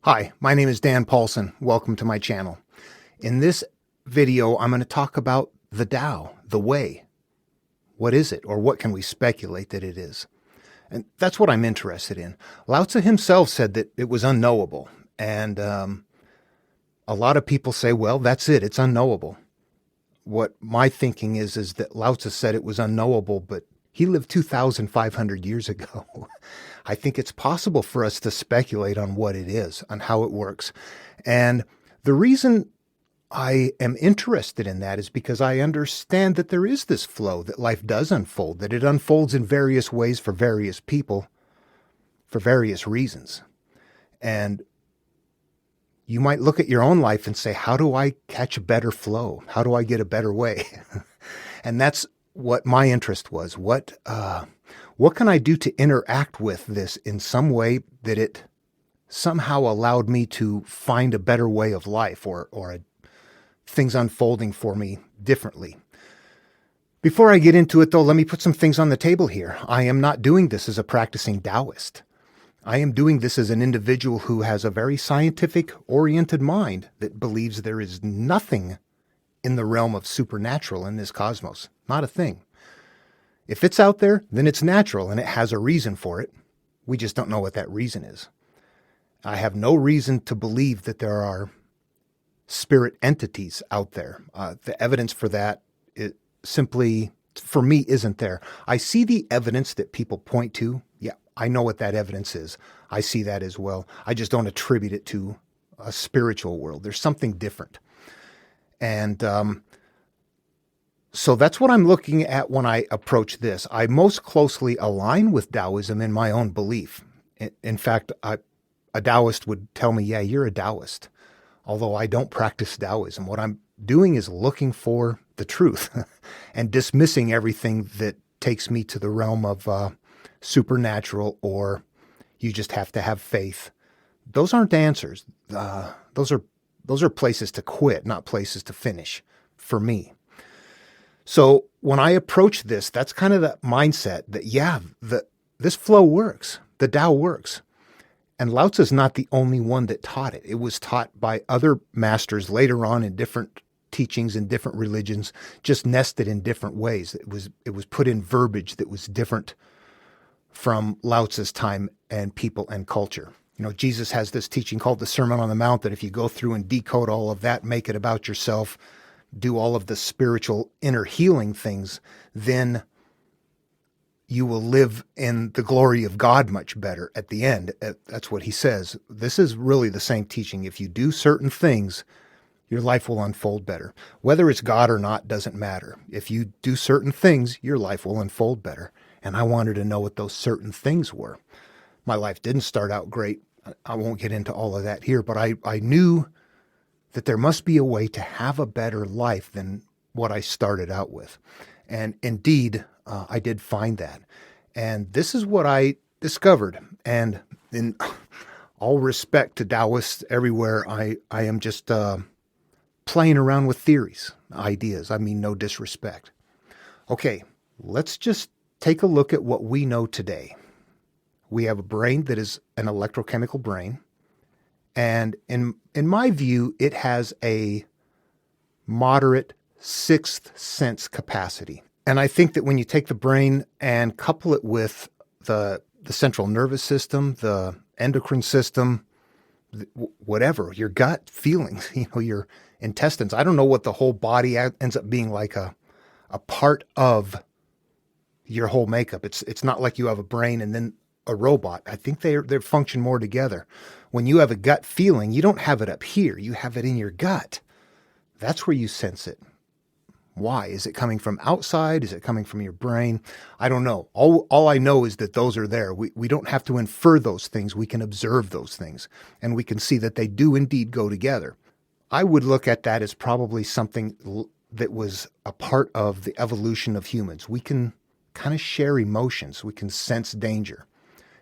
Hi, my name is Dan Paulson. Welcome to my channel. In this video, I'm going to talk about the Tao, the way. What is it, or what can we speculate that it is? And that's what I'm interested in. Lao Tzu himself said that it was unknowable. And a lot of people say, well, that's it, it's unknowable. What my thinking is that Lao Tzu said it was unknowable, but he lived 2,500 years ago. I think it's possible for us to speculate on what it is, on how it works. And the reason I am interested in that is because I understand that there is this flow, that life does unfold, that it unfolds in various ways for various people, for various reasons. And you might look at your own life and say, how do I catch a better flow? How do I get a better way? And that's what my interest was. What can I do to interact with this in some way that it somehow allowed me to find a better way of life, or things unfolding for me differently? Before I get into it, though, let me put some things on the table here. I am not doing this as a practicing Taoist. I am doing this as an individual who has a very scientific-oriented mind that believes there is nothing in the realm of supernatural in this cosmos. Not a thing. If it's out there, then it's natural and it has a reason for it. We just don't know what that reason is. I have no reason to believe that there are spirit entities out there. The evidence for that simply, for me, isn't there. I see the evidence that people point to. Yeah, I know what that evidence is. I see that as well. I just don't attribute it to a spiritual world. There's something different. And so that's what I'm looking at when I approach this. I most closely align with Taoism in my own belief. In fact, a Taoist would tell me, yeah, you're a Taoist. Although I don't practice Taoism. What I'm doing is looking for the truth and dismissing everything that takes me to the realm of supernatural, or you just have to have faith. Those aren't answers. Those are places to quit, not places to finish for me. So when I approach this, that's kind of the mindset that, yeah, this flow works. The Tao works. And Lao Tzu is not the only one that taught it. It was taught by other masters later on in different teachings and different religions, just nested in different ways. It was put in verbiage that was different from Lao Tzu's time and people and culture. You know, Jesus has this teaching called the Sermon on the Mount that if you go through and decode all of that, make it about yourself, do all of the spiritual inner healing things, then you will live in the glory of God much better at the end. That's what he says. This is really the same teaching. If you do certain things, your life will unfold better. Whether it's God or not doesn't matter. If you do certain things, your life will unfold better. And I wanted to know what those certain things were. My life didn't start out great. I won't get into all of that here, but I knew that there must be a way to have a better life than what I started out with. And indeed, I did find that. And this is what I discovered. And in all respect to Taoists everywhere, I am just playing around with theories, ideas. I mean, no disrespect. Okay, let's just take a look at what we know today. We have a brain that is an electrochemical brain. And in my view, it has a moderate sixth sense capacity. And I think that when you take the brain and couple it with the central nervous system, the endocrine system, whatever, your gut feelings, your intestines, I don't know what the whole body ends up being like a part of your whole makeup. It's not like you have a brain and then a robot. I think they function more together. When you have a gut feeling, you don't have it up here. You have it in your gut. That's where you sense it. Why? Is it coming from outside? Is it coming from your brain? I don't know. All I know is that those are there. We don't have to infer those things. We can observe those things, and we can see that they do indeed go together. I would look at that as probably something that was a part of the evolution of humans. We can kind of share emotions. We can sense danger.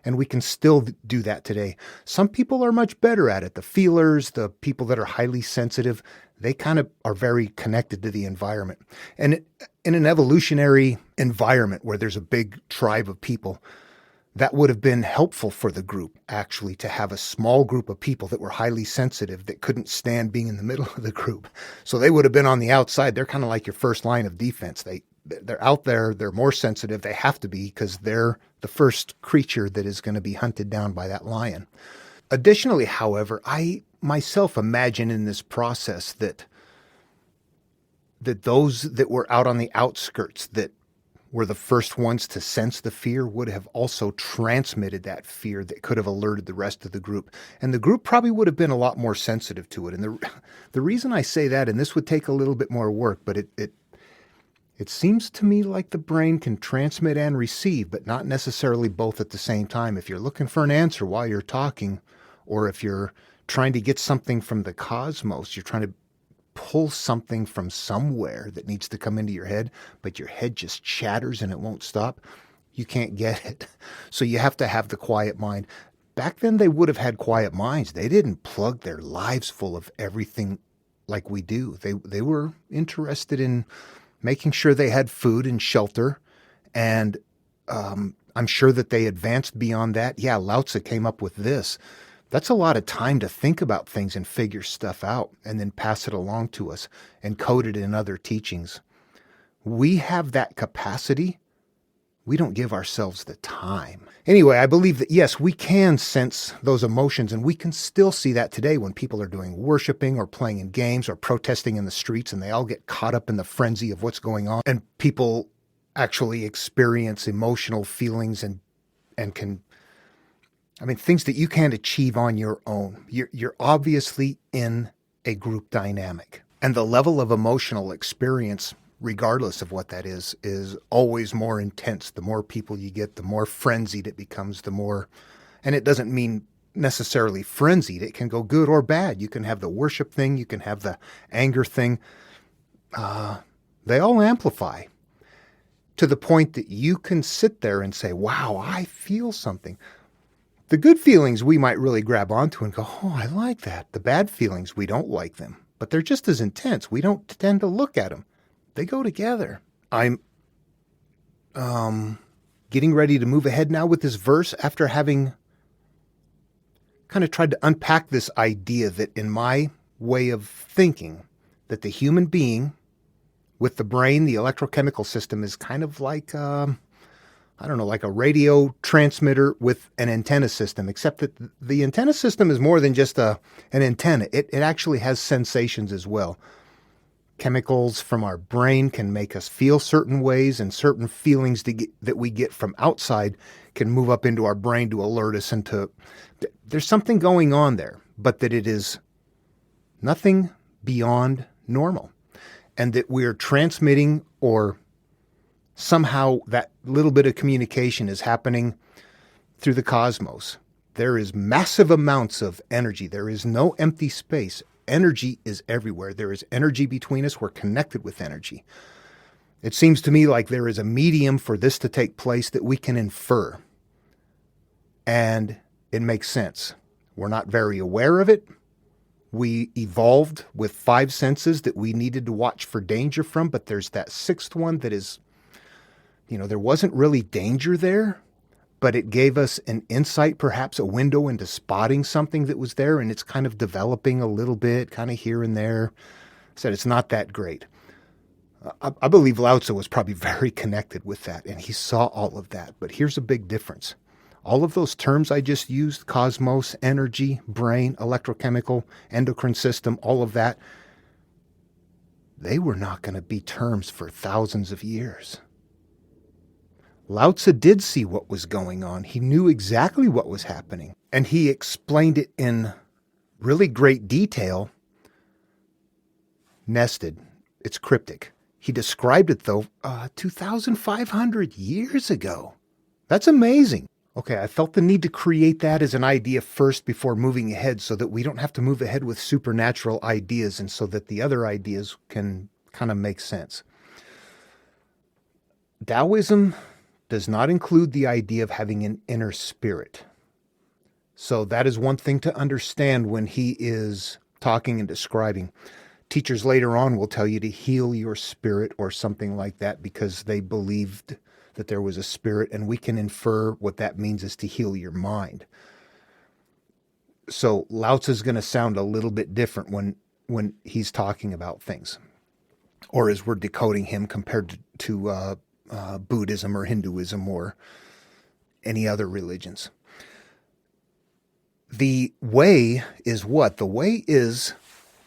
And we can still do that today. Some people are much better at it. The feelers, the people that are highly sensitive, they kind of are very connected to the environment. And in an evolutionary environment where there's a big tribe of people, that would have been helpful for the group, actually, to have a small group of people that were highly sensitive that couldn't stand being in the middle of the group. So they would have been on the outside. They're kind of like your first line of defense. They're out there. They're more sensitive. They have to be because they're the first creature that is going to be hunted down by that lion. Additionally, however, I myself imagine in this process that those that were out on the outskirts that were the first ones to sense the fear would have also transmitted that fear that could have alerted the rest of the group. And the group probably would have been a lot more sensitive to it. And the reason I say that, and this would take a little bit more work, but it seems to me like the brain can transmit and receive, but not necessarily both at the same time. If you're looking for an answer while you're talking, or if you're trying to get something from the cosmos, you're trying to pull something from somewhere that needs to come into your head, but your head just chatters and it won't stop, you can't get it. So you have to have the quiet mind. Back then they would have had quiet minds. They didn't plug their lives full of everything like we do. They were interested in making sure they had food and shelter. And I'm sure that they advanced beyond that. Yeah, Lao Tzu came up with this. That's a lot of time to think about things and figure stuff out and then pass it along to us and code it in other teachings. We have that capacity. We don't give ourselves the time. Anyway, I believe that, yes, we can sense those emotions, and we can still see that today when people are doing worshiping or playing in games or protesting in the streets, and they all get caught up in the frenzy of what's going on. And people actually experience emotional feelings and can, things that you can't achieve on your own. You're obviously in a group dynamic. And the level of emotional experience, regardless of what that is always more intense. The more people you get, the more frenzied it becomes, the more, and it doesn't mean necessarily frenzied. It can go good or bad. You can have the worship thing. You can have the anger thing. They all amplify to the point that you can sit there and say, wow, I feel something. The good feelings we might really grab onto and go, oh, I like that. The bad feelings, we don't like them, but they're just as intense. We don't tend to look at them. They go together. I'm getting ready to move ahead now with this verse after having kind of tried to unpack this idea that in my way of thinking, that the human being with the brain, the electrochemical system is kind of like, like a radio transmitter with an antenna system, except that the antenna system is more than just an antenna. It actually has sensations as well. Chemicals from our brain can make us feel certain ways, and certain feelings that we get from outside can move up into our brain to alert us. And there's something going on there, but that it is nothing beyond normal. And that we're transmitting, or somehow that little bit of communication is happening through the cosmos. There is massive amounts of energy. There is no empty space. Energy is everywhere. There is energy between us. We're connected with energy. It seems to me like there is a medium for this to take place that we can infer. And it makes sense. We're not very aware of it. We evolved with 5 senses that we needed to watch for danger from, but there's that 6th one that is, there wasn't really danger there, but it gave us an insight, perhaps a window into spotting something that was there, and it's kind of developing a little bit, kind of here and there. Said it's not that great. I believe Lao Tzu was probably very connected with that, and he saw all of that. But here's a big difference. All of those terms I just used, cosmos, energy, brain, electrochemical, endocrine system, all of that, they were not going to be terms for thousands of years. Lao Tzu did see what was going on. He knew exactly what was happening, and he explained it in really great detail, nested. It's cryptic. He described it, though, 2,500 years ago. That's amazing. Okay, I felt the need to create that as an idea first before moving ahead, so that we don't have to move ahead with supernatural ideas, and so that the other ideas can kind of make sense. Taoism does not include the idea of having an inner spirit. So that is one thing to understand when he is talking and describing. Teachers later on will tell you to heal your spirit or something like that, because they believed that there was a spirit, and we can infer what that means is to heal your mind. So Lao Tzu is going to sound a little bit different when he's talking about things, or as we're decoding him compared to Buddhism or Hinduism or any other religions. The way is what? The way is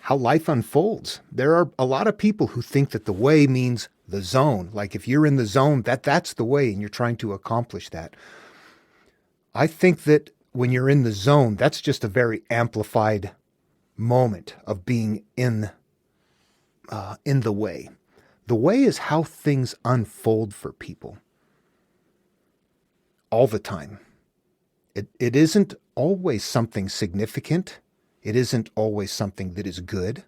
how life unfolds. There are a lot of people who think that the way means the zone. Like if you're in the zone, that's the way, and you're trying to accomplish that. I think that when you're in the zone, that's just a very amplified moment of being in the way. The way is how things unfold for people all the time. It isn't always something significant. It isn't always something that is good.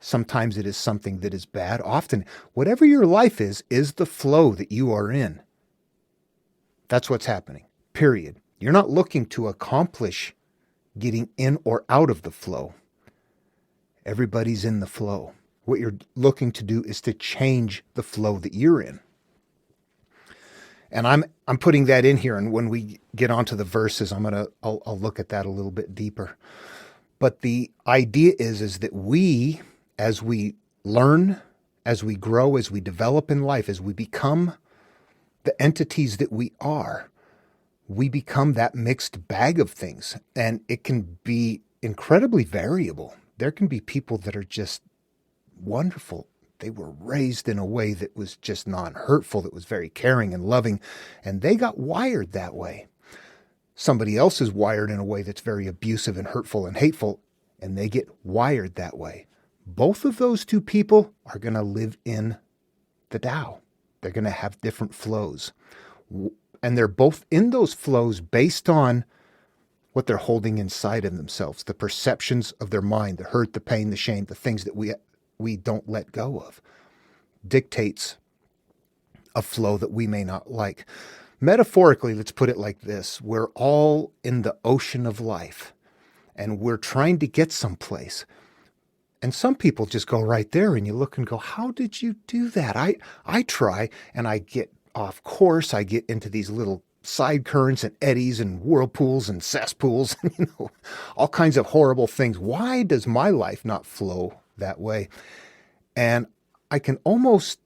Sometimes it is something that is bad. Often, whatever your life is the flow that you are in. That's what's happening, period. You're not looking to accomplish getting in or out of the flow. Everybody's in the flow. What you're looking to do is to change the flow that you're in. And I'm putting that in here, and when we get onto the verses, I'll look at that a little bit deeper. But the idea is that we, as we learn, as we grow, as we develop in life, as we become the entities that we are, we become that mixed bag of things. And it can be incredibly variable. There can be people that are just wonderful. They were raised in a way that was just non-hurtful, that was very caring and loving, and they got wired that way. Somebody else is wired in a way that's very abusive and hurtful and hateful, and they get wired that way. Both of those two people are going to live in the Tao. They're going to have different flows. And they're both in those flows based on what they're holding inside of themselves, the perceptions of their mind, the hurt, the pain, the shame, the things that we don't let go of, dictates a flow that we may not like. Metaphorically, let's put it like this. We're all in the ocean of life, and we're trying to get someplace. And some people just go right there, and you look and go, how did you do that? I try, and I get off course. I get into these little side currents and eddies and whirlpools and cesspools, and all kinds of horrible things. Why does my life not flow that way? And I can almost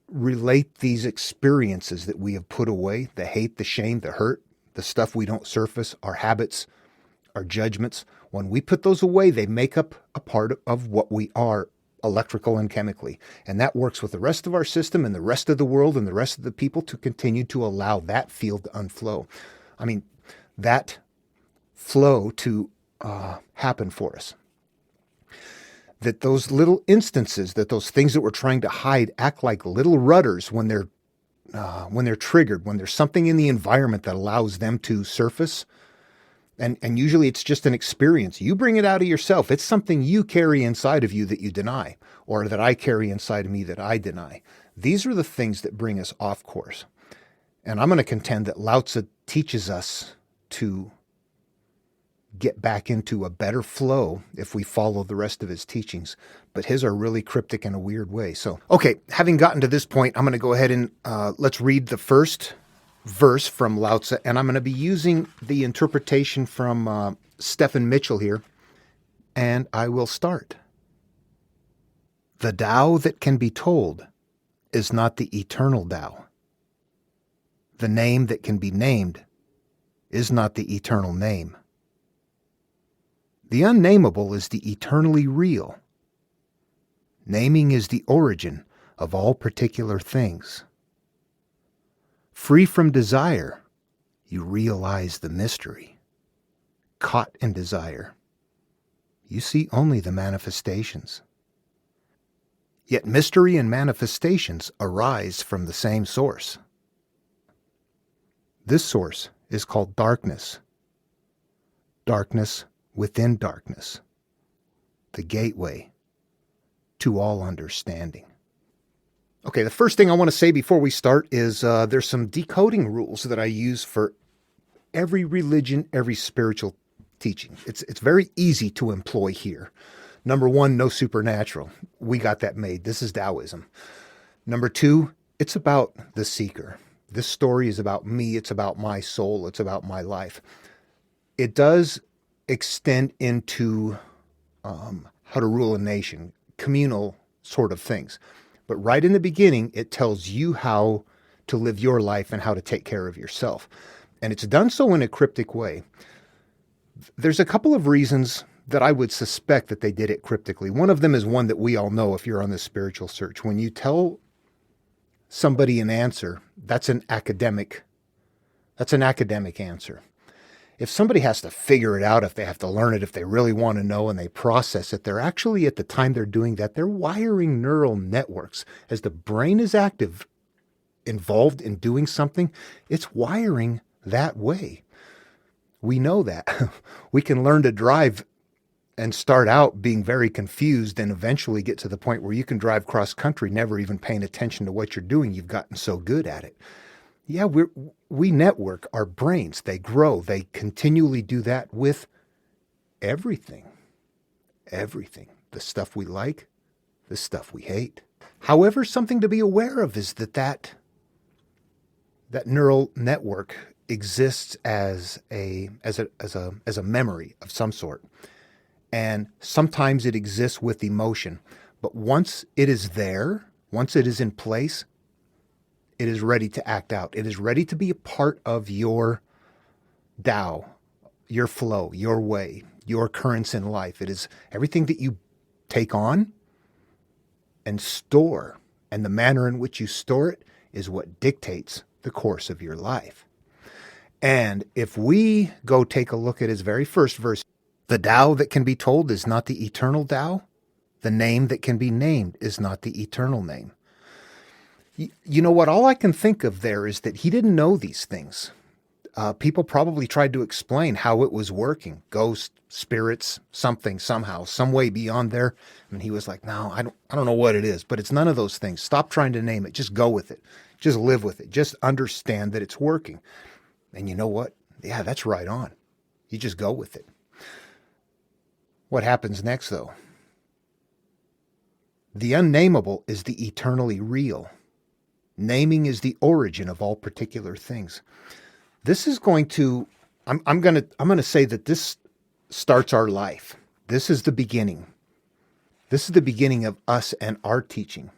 relate these experiences that we have put away, the hate, the shame, the hurt, the stuff we don't surface, our habits, our judgments. When we put those away, they make up a part of what we are, electrical and chemically. And that works with the rest of our system and the rest of the world and the rest of the people to continue to allow that field to unflow. I mean, that flow to happen for us. That those little instances, that those things that we're trying to hide act like little rudders when they're triggered, when there's something in the environment that allows them to surface. And usually it's just an experience. You bring it out of yourself. It's something you carry inside of you that you deny, or that I carry inside of me that I deny. These are the things that bring us off course. And I'm going to contend that Lao Tzu teaches us to get back into a better flow if we follow the rest of his teachings. But his are really cryptic in a weird way. So, okay, having gotten to this point, I'm going to go ahead and let's read the first verse from Lao Tzu. And I'm going to be using the interpretation from Stephen Mitchell here. And I will start. The Tao that can be told is not the eternal Tao. The name that can be named is not the eternal name. The unnamable is the eternally real. Naming is the origin of all particular things. Free from desire, you realize the mystery. Caught in desire, you see only the manifestations. Yet mystery and manifestations arise from the same source. This source is called darkness. Darkness within darkness, the gateway to all understanding. Okay, the first thing I want to say before we start is there's some decoding rules that I use for every religion, every spiritual teaching. It's very easy to employ here. Number one, no supernatural. We got that made. This is Taoism. Number two, it's about the seeker. This story is about me. It's about my soul. It's about my life. It does extend into how to rule a nation, communal sort of things. But right in the beginning, it tells you how to live your life and how to take care of yourself. And it's done so in a cryptic way. There's a couple of reasons that I would suspect that they did it cryptically. One of them is one that we all know if you're on the spiritual search. When you tell somebody an answer, that's an academic answer. If somebody has to figure it out, if they have to learn it, if they really want to know and they process it, they're actually, at the time they're doing that, they're wiring neural networks. As the brain is active, involved in doing something, it's wiring that way. We know that. We can learn to drive and start out being very confused and eventually get to the point where you can drive cross country, never even paying attention to what you're doing. You've gotten so good at it. Yeah, we network our brains. They grow. They continually do that with everything. Everything. The stuff we like, the stuff we hate. However, something to be aware of is that neural network exists as a memory of some sort. And sometimes it exists with emotion. But once it is there, once it is in place, it is ready to act out. It is ready to be a part of your Tao, your flow, your way, your currents in life. It is everything that you take on and store. And the manner in which you store it is what dictates the course of your life. And if we go take a look at his very first verse, the Tao that can be told is not the eternal Tao. The name that can be named is not the eternal name. You know what? All I can think of there is that he didn't know these things. People probably tried to explain how it was working. Ghosts, spirits, something, somehow, some way beyond there. And he was like, no, I don't know what it is, but it's none of those things. Stop trying to name it. Just go with it. Just live with it. Just understand that it's working. And you know what? Yeah, that's right on. You just go with it. What happens next, though? The unnamable is the eternally real. Naming is the origin of all particular things. This is going to, I'm going to say that this starts our life. This is the beginning. This is the beginning of us and our teaching.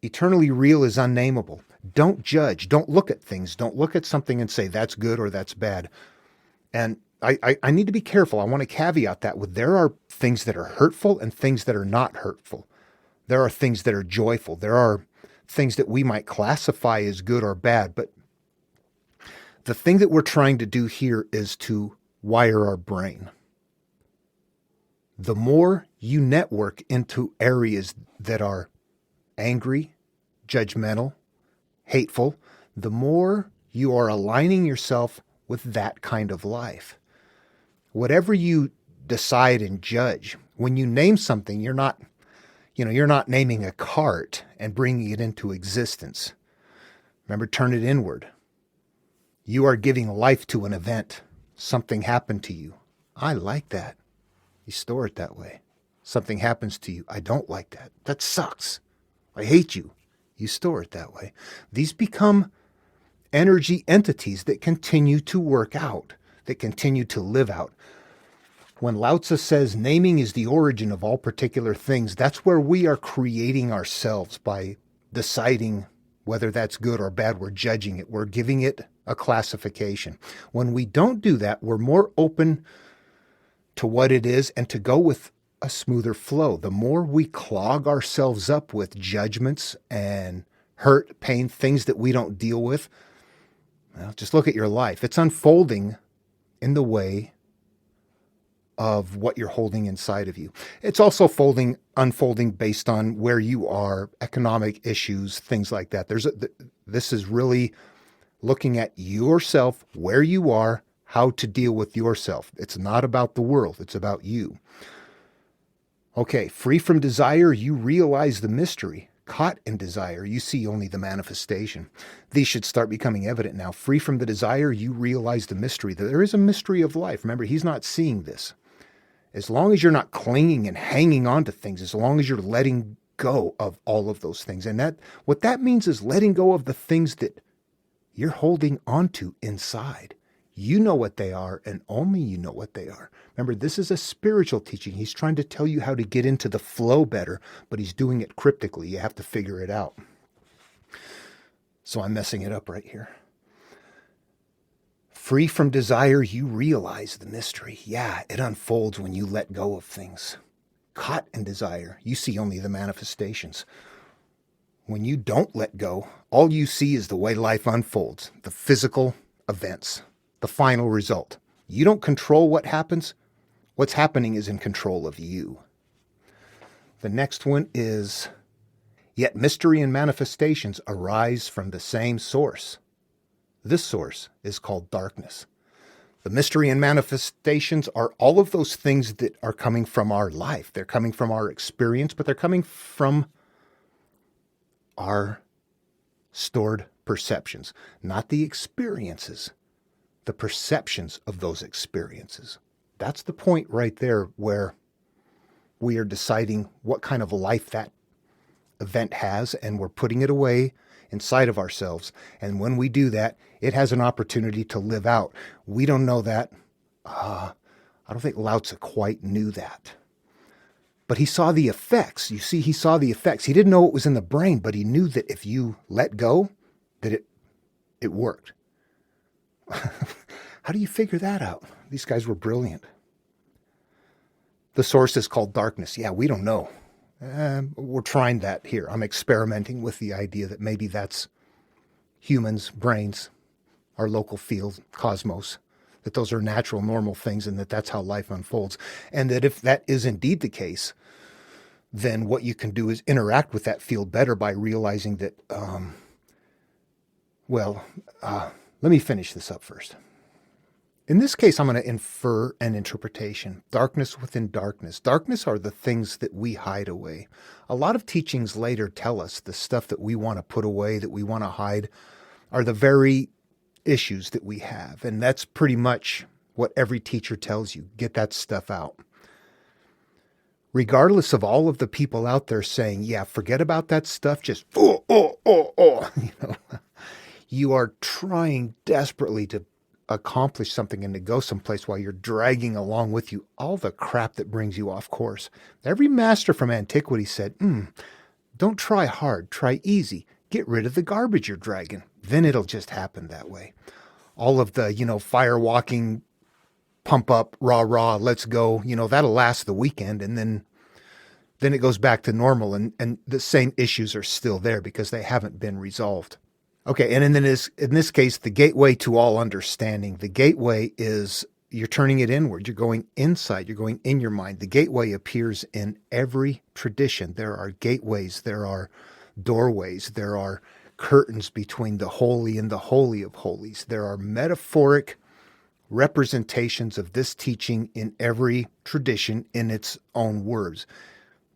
Eternally real is unnamable. Don't judge. Don't look at things. Don't look at something and say that's good or that's bad. And I need to be careful. I want to caveat that with there are things that are hurtful and things that are not hurtful. There are things that are joyful. There are things that we might classify as good or bad. But the thing that we're trying to do here is to wire our brain. The more you network into areas that are angry, judgmental, hateful, the more you are aligning yourself with that kind of life. Whatever you decide and judge, when you name something, you're not naming a cart and bringing it into existence. Remember, turn it inward. You are giving life to an event. Something happened to you. I like that. You store it that way. Something happens to you. I don't like that. That sucks. I hate you. You store it that way. These become energy entities that continue to work out, that continue to live out. When Lao Tzu says naming is the origin of all particular things, that's where we are creating ourselves by deciding whether that's good or bad. We're judging it. We're giving it a classification. When we don't do that, we're more open to what it is and to go with a smoother flow. The more we clog ourselves up with judgments and hurt, pain, things that we don't deal with, well, just look at your life. It's unfolding in the way of what you're holding inside of you. It's also unfolding based on where you are, economic issues, things like that. This is really looking at yourself, where you are, how to deal with yourself. It's not about the world. It's about you. Okay, free from desire, you realize the mystery. Caught in desire, you see only the manifestation. These should start becoming evident now. Free from the desire, you realize the mystery. There is a mystery of life. Remember, he's not seeing this. As long as you're not clinging and hanging on to things, as long as you're letting go of all of those things. And what that means is letting go of the things that you're holding onto inside. You know what they are, and only you know what they are. Remember, this is a spiritual teaching. He's trying to tell you how to get into the flow better, but he's doing it cryptically. You have to figure it out. So I'm messing it up right here. Free from desire, you realize the mystery. Yeah, it unfolds when you let go of things. Caught in desire, you see only the manifestations. When you don't let go, all you see is the way life unfolds, the physical events, the final result. You don't control what happens. What's happening is in control of you. The next one is, yet mystery and manifestations arise from the same source. This source is called darkness. The mystery and manifestations are all of those things that are coming from our life. They're coming from our experience, but they're coming from our stored perceptions, not the experiences, the perceptions of those experiences. That's the point right there where we are deciding what kind of life that event has, and we're putting it away inside of ourselves. And when we do that, it has an opportunity to live out. We don't know that. I don't think Lao Tzu quite knew that. But he saw the effects. You see, he saw the effects. He didn't know what was in the brain, but he knew that if you let go, that it worked. How do you figure that out? These guys were brilliant. The source is called darkness. Yeah, we don't know. We're trying that here. I'm experimenting with the idea that maybe that's humans, brains, our local field, cosmos, that those are natural, normal things, and that that's how life unfolds. And that if that is indeed the case, then what you can do is interact with that field better by realizing that, let me finish this up first. In this case, I'm going to infer an interpretation. Darkness within darkness. Darkness are the things that we hide away. A lot of teachings later tell us the stuff that we want to put away, that we want to hide, are the very issues that we have. And that's pretty much what every teacher tells you. Get that stuff out. Regardless of all of the people out there saying, yeah, forget about that stuff, just, you are trying desperately to accomplish something and to go someplace while you're dragging along with you all the crap that brings you off course. Every master from antiquity said, don't try hard, try easy. Get rid of the garbage you're dragging. Then it'll just happen that way. All of the, fire walking, pump up, rah, let's go, that'll last the weekend. And then it goes back to normal, and the same issues are still there because they haven't been resolved. Okay, and in this case, the gateway to all understanding. The gateway is you're turning it inward. You're going inside. You're going in your mind. The gateway appears in every tradition. There are gateways. There are doorways. There are curtains between the holy and the holy of holies. There are metaphoric representations of this teaching in every tradition in its own words.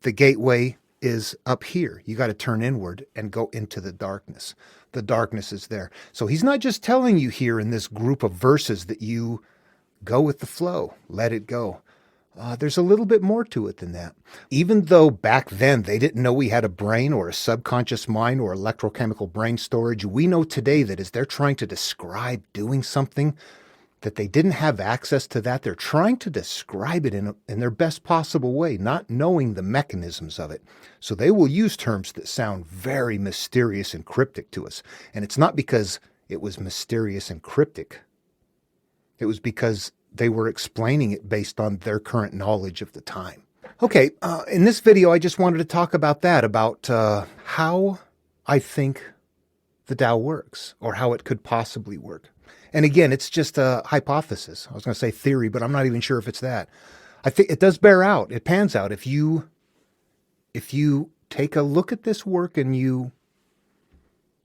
The gateway is up here. You got to turn inward and go into the darkness. The darkness is there. So he's not just telling you here in this group of verses that you go with the flow, let it go. There's a little bit more to it than that. Even though back then they didn't know we had a brain or a subconscious mind or electrochemical brain storage, we know today that as they're trying to describe doing something, that they didn't have access to that. They're trying to describe it in their best possible way, not knowing the mechanisms of it. So they will use terms that sound very mysterious and cryptic to us. And it's not because it was mysterious and cryptic. It was because they were explaining it based on their current knowledge of the time. Okay, in this video, I just wanted to talk about that, about how I think the Tao works, or how it could possibly work. And again, it's just a hypothesis. I was going to say theory, but I'm not even sure if it's that. I think it does bear out. It pans out. If you take a look at this work and you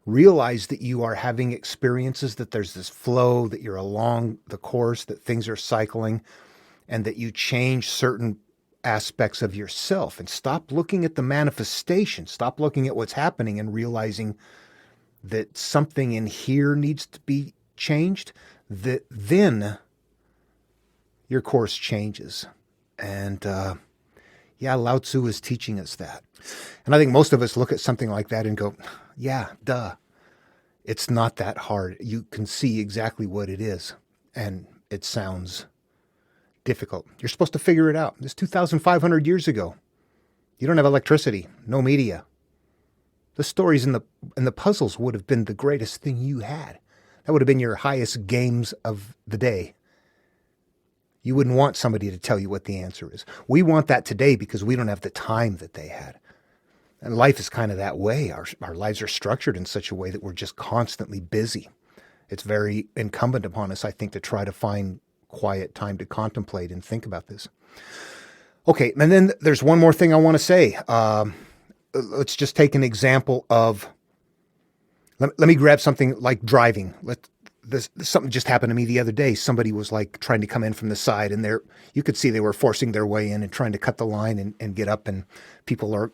realize that you are having experiences, that there's this flow, that you're along the course, that things are cycling, and that you change certain aspects of yourself and stop looking at the manifestation, stop looking at what's happening and realizing that something in here needs to be changed, that then your course changes. And Lao Tzu is teaching us that. And I think most of us look at something like that and go, yeah, duh. It's not that hard. You can see exactly what it is, and it sounds difficult. You're supposed to figure it out. This 2,500 years ago. You don't have electricity, no media. The stories and the puzzles would have been the greatest thing you had. That would have been your highest games of the day. You wouldn't want somebody to tell you what the answer is. We want that today because we don't have the time that they had. And life is kind of that way. Our lives are structured in such a way that we're just constantly busy. It's very incumbent upon us, I think, to try to find quiet time to contemplate and think about this. Okay, and then there's one more thing I want to say. Let's just take an example of, let me grab something like driving. Something just happened to me the other day. Somebody was like trying to come in from the side, and you could see they were forcing their way in and trying to cut the line and get up, and people are,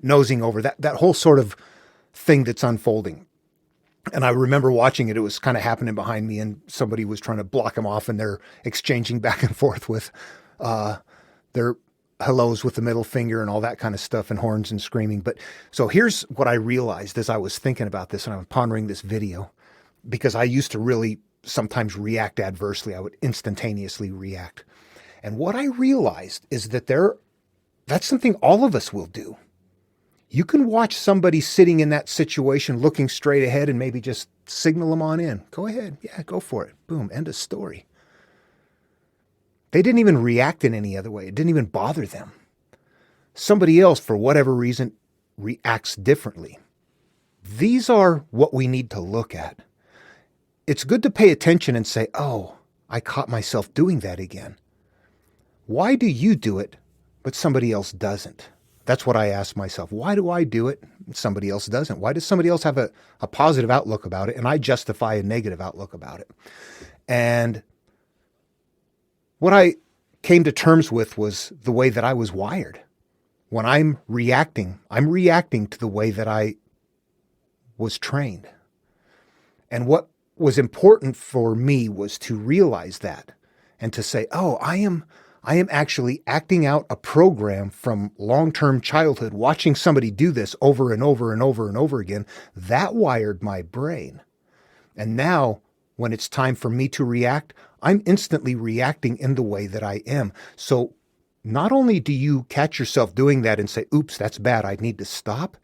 nosing over that whole sort of thing that's unfolding. And I remember watching it. It was kind of happening behind me, and somebody was trying to block them off, and they're exchanging back and forth with their hellos with the middle finger and all that kind of stuff, and horns and screaming. But so here's what I realized as I was thinking about this and I was pondering this video, because I used to really sometimes react adversely. I would instantaneously react. And what I realized is that that's something all of us will do. You can watch somebody sitting in that situation looking straight ahead and maybe just signal them on in. Go ahead. Yeah, go for it. Boom. End of story. They didn't even react in any other way. It didn't even bother them. Somebody else, for whatever reason, reacts differently. These are what we need to look at. It's good to pay attention and say, oh, I caught myself doing that again. Why do you do it, but somebody else doesn't? That's what I ask myself. Why do I do it and somebody else doesn't? Why does somebody else have a positive outlook about it and I justify a negative outlook about it? And what I came to terms with was the way that I was wired. When I'm reacting to the way that I was trained. And what was important for me was to realize that and to say, oh, I am actually acting out a program from long-term childhood, watching somebody do this over and over and over and over again. That wired my brain. And now when it's time for me to react, I'm instantly reacting in the way that I am. So not only do you catch yourself doing that and say, oops, that's bad, I need to stop.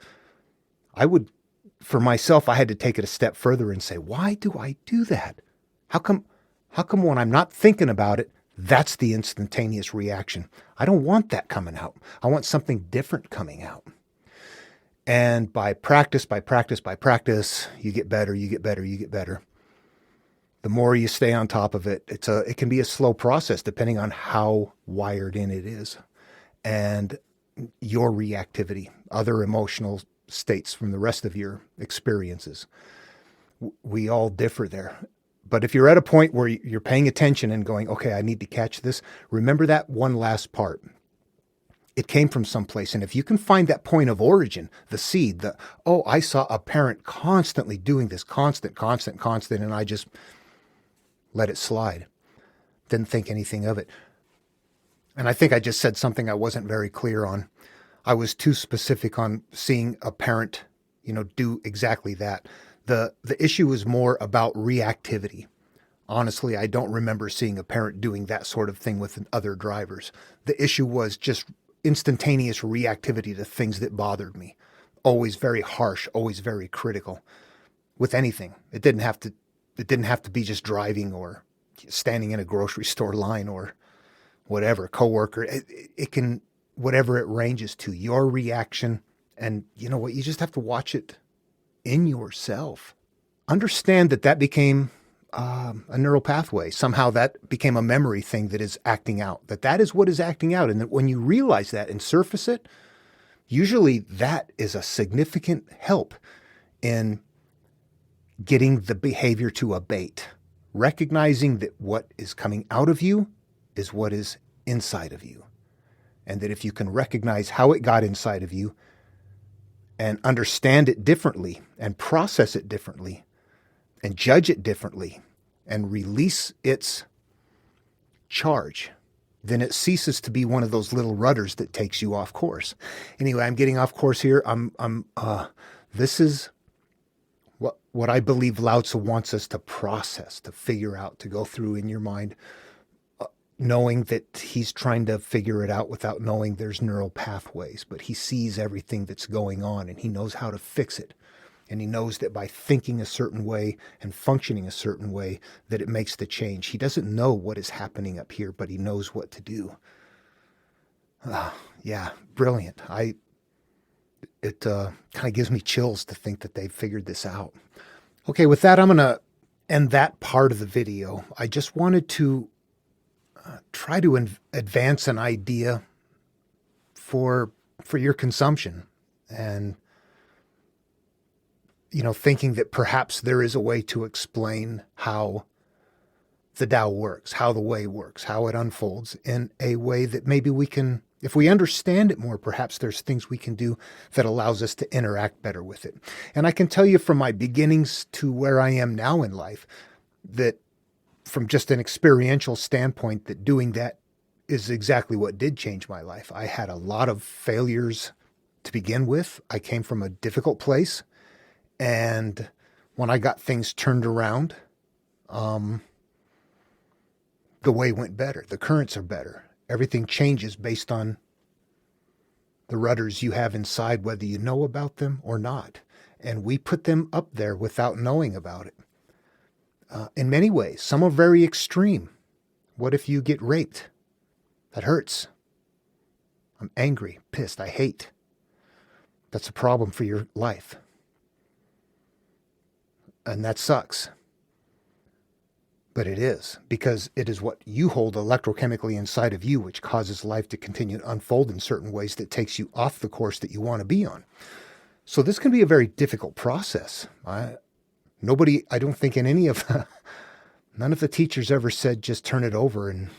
For myself, I had to take it a step further and say, why do I do that? How come when I'm not thinking about it, that's the instantaneous reaction? I don't want that coming out. I want something different coming out. And by practice, you get better, you get better, you get better. The more you stay on top of it, it can be a slow process depending on how wired in it is and your reactivity, other emotional states from the rest of your experiences. We all differ there. But if you're at a point where you're paying attention and going, okay, I need to catch this, remember that one last part. It came from someplace. And if you can find that point of origin, the seed, I saw a parent constantly doing this, constant, and I just let it slide. Didn't think anything of it. And I think I just said something I wasn't very clear on. I was too specific on seeing a parent, do exactly that. The issue was more about reactivity. Honestly, I don't remember seeing a parent doing that sort of thing with other drivers. The issue was just instantaneous reactivity to things that bothered me. Always very harsh, always very critical with anything. It didn't have to be just driving or standing in a grocery store line or whatever, coworker. It can, whatever it ranges to, your reaction. And you know what? You just have to watch it in yourself. Understand that became a neural pathway. Somehow that became a memory thing that is acting out. That is what is acting out. And that when you realize that and surface it, usually that is a significant help in getting the behavior to abate. Recognizing that what is coming out of you is what is inside of you. And that if you can recognize how it got inside of you and understand it differently and process it differently and judge it differently and release its charge, then it ceases to be one of those little rudders that takes you off course. Anyway, I'm getting off course here. This is What I believe Lao Tzu wants us to process, to figure out, to go through in your mind, knowing that he's trying to figure it out without knowing there's neural pathways, but he sees everything that's going on and he knows how to fix it. And he knows that by thinking a certain way and functioning a certain way, that it makes the change. He doesn't know what is happening up here, but he knows what to do. Yeah, brilliant. It kind of gives me chills to think that they've figured this out. Okay, with that, I'm going to end that part of the video. I just wanted to try to advance an idea for your consumption, and thinking that perhaps there is a way to explain how the Tao works, how the way works, how it unfolds in a way that maybe we can, if we understand it more, perhaps there's things we can do that allows us to interact better with it. And I can tell you from my beginnings to where I am now in life, that from just an experiential standpoint, that doing that is exactly what did change my life. I had a lot of failures to begin with. I came from a difficult place. And when I got things turned around, the way went better. The currents are better. Everything changes based on the rudders you have inside, whether you know about them or not. And we put them up there without knowing about it. In many ways, some are very extreme. What if you get raped? That hurts. I'm angry, pissed, I hate. That's a problem for your life. And that sucks. But it is, because it is what you hold electrochemically inside of you, which causes life to continue to unfold in certain ways that takes you off the course that you want to be on. So this can be a very difficult process. I don't think in none of the teachers ever said, just turn it over and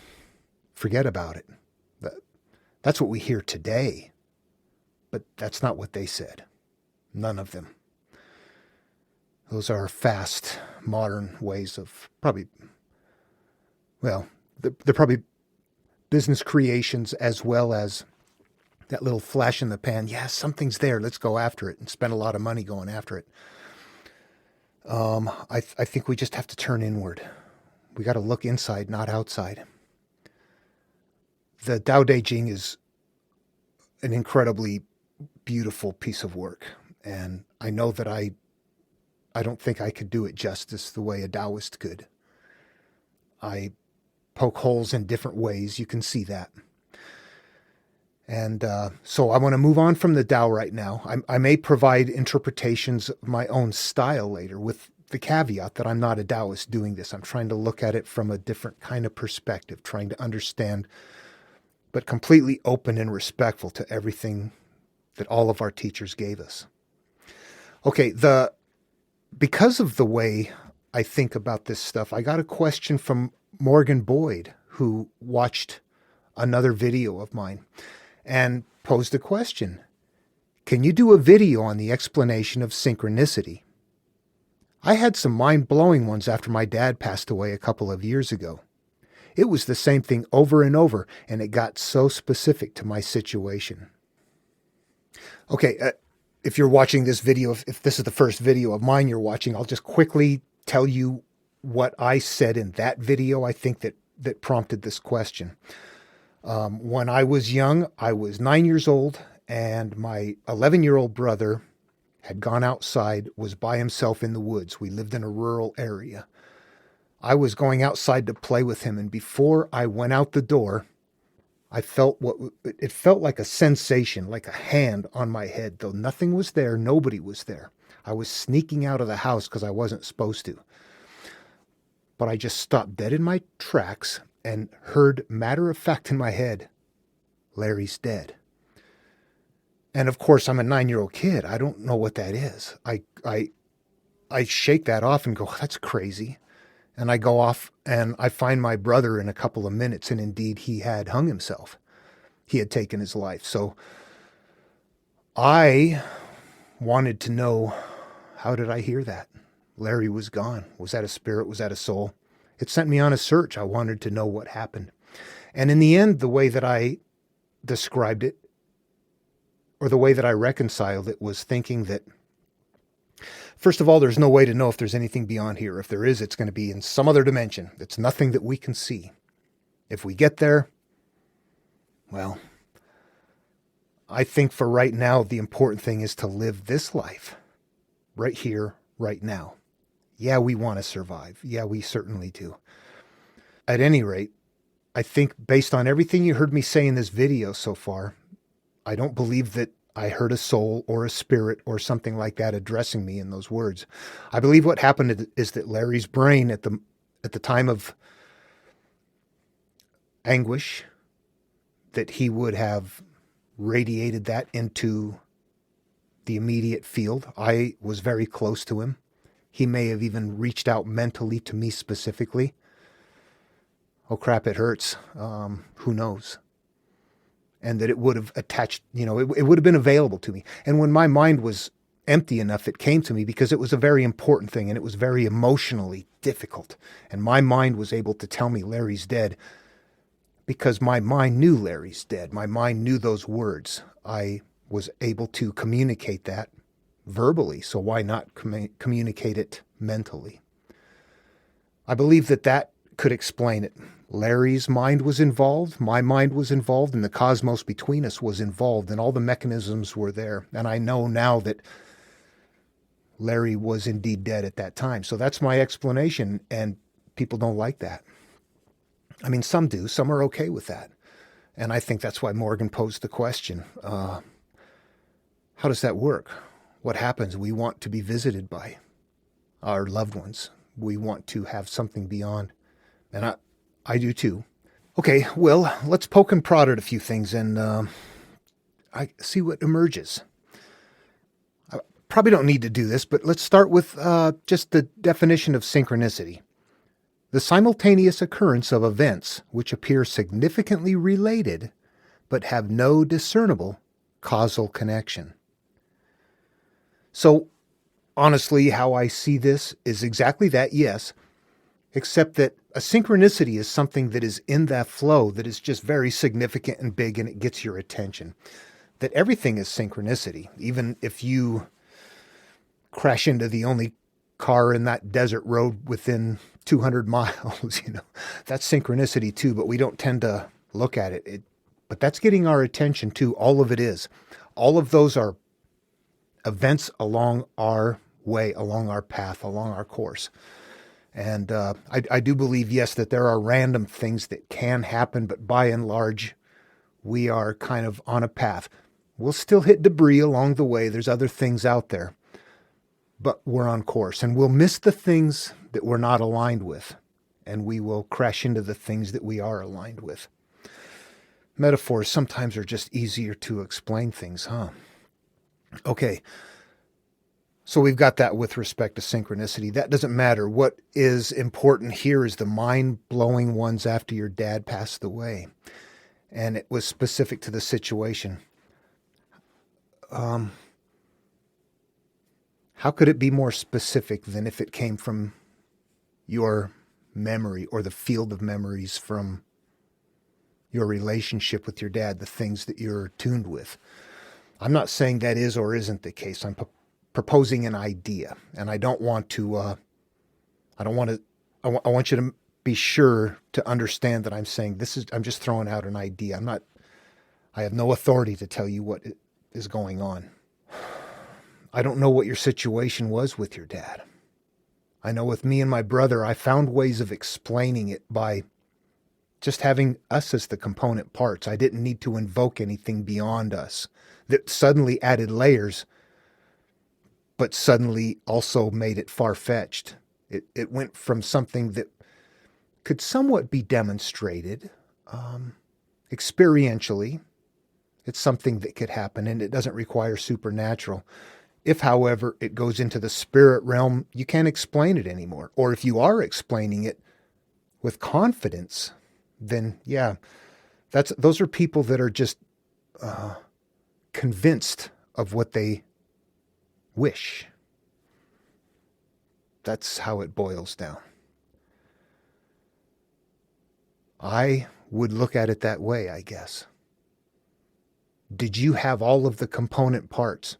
forget about it. That's what we hear today. But that's not what they said. None of them. Those are fast, modern ways of they're probably business creations, as well as that little flash in the pan. Yeah, something's there. Let's go after it, and spend a lot of money going after it. I think we just have to turn inward. We got to look inside, not outside. The Tao Te Ching is an incredibly beautiful piece of work, and I know that I don't think I could do it justice the way a Taoist could. I poke holes in different ways. You can see that. And so I want to move on from the Tao right now. I may provide interpretations of my own style later, with the caveat that I'm not a Taoist doing this. I'm trying to look at it from a different kind of perspective, trying to understand, but completely open and respectful to everything that all of our teachers gave us. Okay, because of the way I think about this stuff, I got a question from Morgan Boyd, who watched another video of mine and posed a question. Can you do a video on the explanation of synchronicity? I had some mind-blowing ones after my dad passed away a couple of years ago. It was the same thing over and over, and it got so specific to my situation. Okay, if you're watching this video, if this is the first video of mine you're watching, I'll just quickly tell you what I said in that video, I think that prompted this question. When I was young, I was 9 years old, and my 11-year-old brother had gone outside, was by himself in the woods. We lived in a rural area. I was going outside to play with him, and before I went out the door, I felt it felt like a sensation, like a hand on my head, though nothing was there, nobody was there. I was sneaking out of the house because I wasn't supposed to. But I just stopped dead in my tracks and heard matter of fact in my head, Larry's dead. And of course, I'm a 9-year-old kid. I don't know what that is. I shake that off and go, that's crazy. And I go off and I find my brother in a couple of minutes, and indeed he had hung himself. He had taken his life. So I wanted to know, how did I hear that? Larry was gone. Was that a spirit? Was that a soul? It sent me on a search. I wanted to know what happened. And in the end, the way that I described it, or the way that I reconciled it, was thinking that First of all, there's no way to know if there's anything beyond here. If there is, it's going to be in some other dimension. It's nothing that we can see. If we get there, well, I think for right now, the important thing is to live this life right here, right now. Yeah, we want to survive. Yeah, we certainly do. At any rate, I think based on everything you heard me say in this video so far, I don't believe that I heard a soul or a spirit or something like that addressing me in those words. I believe what happened is that Larry's brain at the time of anguish, that he would have radiated that into the immediate field. I was very close to him. He may have even reached out mentally to me specifically. Oh crap, it hurts. Who knows? And that it would have attached, it would have been available to me. And when my mind was empty enough, it came to me because it was a very important thing and it was very emotionally difficult. And my mind was able to tell me Larry's dead because my mind knew Larry's dead. My mind knew those words. I was able to communicate that verbally, so why not communicate it mentally? I believe that could explain it. Larry's mind was involved, my mind was involved, and the cosmos between us was involved, and all the mechanisms were there. And I know now that Larry was indeed dead at that time. So that's my explanation, and people don't like that. I mean, some do. Some are okay with that. And I think that's why Morgan posed the question. How does that work? What happens? We want to be visited by our loved ones. We want to have something beyond. And I do too. Okay, well, let's poke and prod at a few things and I see what emerges. I probably don't need to do this, but let's start with just the definition of synchronicity. The simultaneous occurrence of events which appear significantly related but have no discernible causal connection. So, honestly, how I see this is exactly that, yes, except that a synchronicity is something that is in that flow that is just very significant and big and it gets your attention. That everything is synchronicity. Even if you crash into the only car in that desert road within 200 miles, that's synchronicity too, but we don't tend to look at it. But that's getting our attention too. All of it is. All of those are events along our way, along our path, along our course. And I do believe, yes, that there are random things that can happen, but by and large, we are kind of on a path. We'll still hit debris along the way. There's other things out there, but we're on course. And we'll miss the things that we're not aligned with, and we will crash into the things that we are aligned with. Metaphors sometimes are just easier to explain things, huh? Okay. So we've got that with respect to synchronicity. That doesn't matter. What is important here is the mind-blowing ones after your dad passed away. And it was specific to the situation. How could it be more specific than if it came from your memory or the field of memories from your relationship with your dad, the things that you're tuned with? I'm not saying that is or isn't the case. I'm proposing an idea, and I want you to be sure to understand that I'm saying I'm just throwing out an idea. I have no authority to tell you what is going on. I don't know what your situation was with your dad. I know with me and my brother, I found ways of explaining it by just having us as the component parts. I didn't need to invoke anything beyond us that suddenly added layers, but suddenly also made it far-fetched. It went from something that could somewhat be demonstrated experientially. It's something that could happen, and it doesn't require supernatural. If, however, it goes into the spirit realm, you can't explain it anymore. Or if you are explaining it with confidence, then yeah, those are people that are just convinced of what they wish. That's how it boils down. I would look at it that way, I guess. Did you have all of the component parts?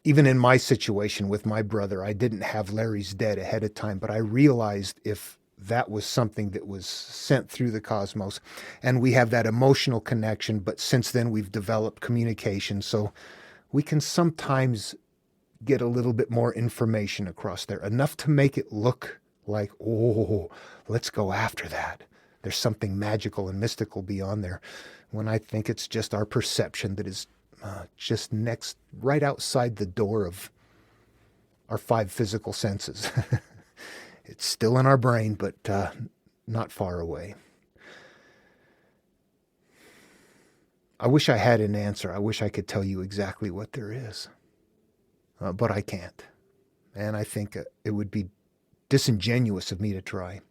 even in my situation with my brother, I didn't have Larry's dead ahead of time, but I realized if that was something that was sent through the cosmos, and we have that emotional connection, but since then we've developed communication, so we can sometimes get a little bit more information across there, enough to make it look like, oh, let's go after that. There's something magical and mystical beyond there, when I think it's just our perception that is just right outside the door of our 5 physical senses. It's still in our brain, but not far away. I wish I had an answer. I wish I could tell you exactly what there is. But I can't. And I think it would be disingenuous of me to try.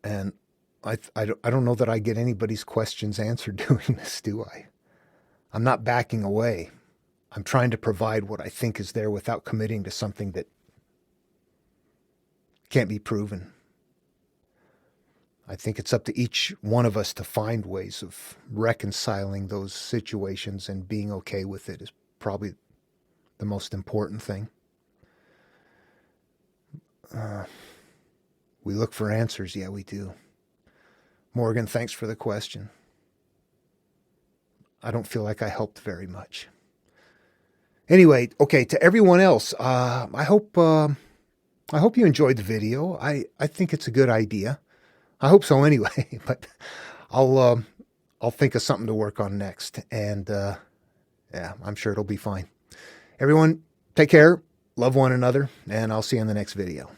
And I don't know that I get anybody's questions answered doing this, do I? I'm not backing away. I'm trying to provide what I think is there without committing to something that can't be proven. I think it's up to each one of us to find ways of reconciling those situations, and being okay with it is probably the most important thing. We look for answers. Yeah, we do. Morgan, thanks for the question. I don't feel like I helped very much. Anyway, okay, to everyone else, I hope you enjoyed the video. I think it's a good idea. I hope so anyway, but I'll think of something to work on next, and yeah, I'm sure it'll be fine. Everyone, take care, love one another, and I'll see you in the next video.